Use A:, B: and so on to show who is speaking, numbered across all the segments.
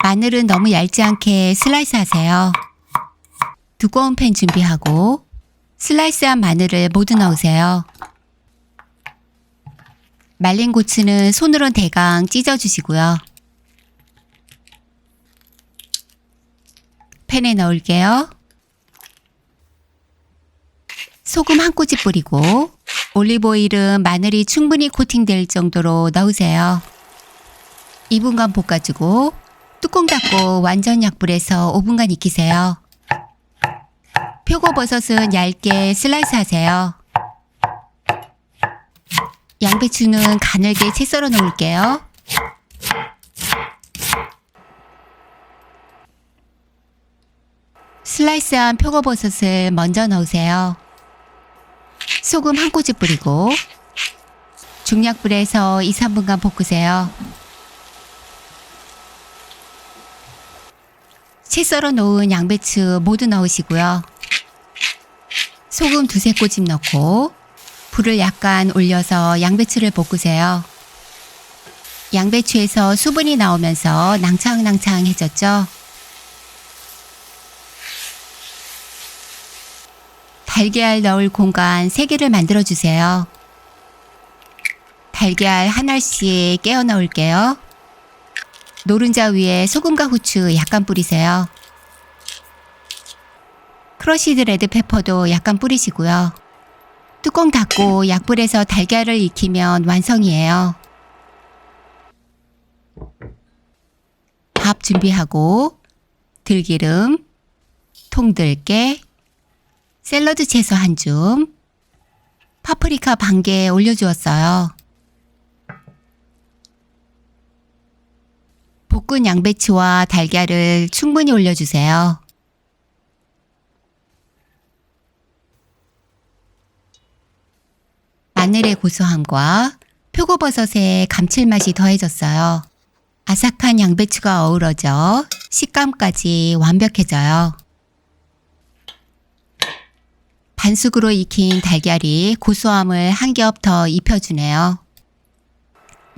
A: 마늘은 너무 얇지 않게 슬라이스 하세요. 두꺼운 팬 준비하고 슬라이스한 마늘을 모두 넣으세요. 말린 고추는 손으로 대강 찢어주시고요. 팬에 넣을게요. 소금 한 꼬집 뿌리고 올리브오일은 마늘이 충분히 코팅될 정도로 넣으세요. 2분간 볶아주고 뚜껑 닫고 완전 약불에서 5분간 익히세요. 표고버섯은 얇게 슬라이스 하세요. 양배추는 가늘게 채 썰어 놓을게요. 슬라이스한 표고버섯을 먼저 넣으세요. 소금 한 꼬집 뿌리고 중약불에서 2, 3분간 볶으세요. 채 썰어 놓은 양배추 모두 넣으시고요. 소금 2-3꼬집 넣고 불을 약간 올려서 양배추를 볶으세요. 양배추에서 수분이 나오면서 낭창낭창해졌죠? 달걀 넣을 공간 3개를 만들어주세요. 달걀 하나씩 깨어 넣을게요. 노른자 위에 소금과 후추 약간 뿌리세요. 크러쉬드 레드페퍼도 약간 뿌리시고요. 뚜껑 닫고 약불에서 달걀을 익히면 완성이에요. 밥 준비하고 들기름, 통들깨, 샐러드 채소 한 줌, 파프리카 반 개 올려주었어요. 볶은 양배추와 달걀을 충분히 올려주세요. 마늘의 고소함과 표고버섯의 감칠맛이 더해졌어요. 아삭한 양배추가 어우러져 식감까지 완벽해져요. 반숙으로 익힌 달걀이 고소함을 한 겹 더 입혀주네요.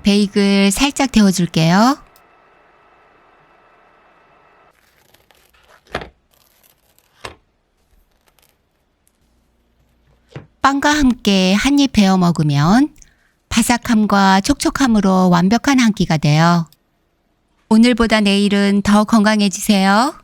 A: 베이글 살짝 데워줄게요. 빵과 함께 한 입 베어 먹으면 바삭함과 촉촉함으로 완벽한 한 끼가 돼요. 오늘보다 내일은 더 건강해지세요.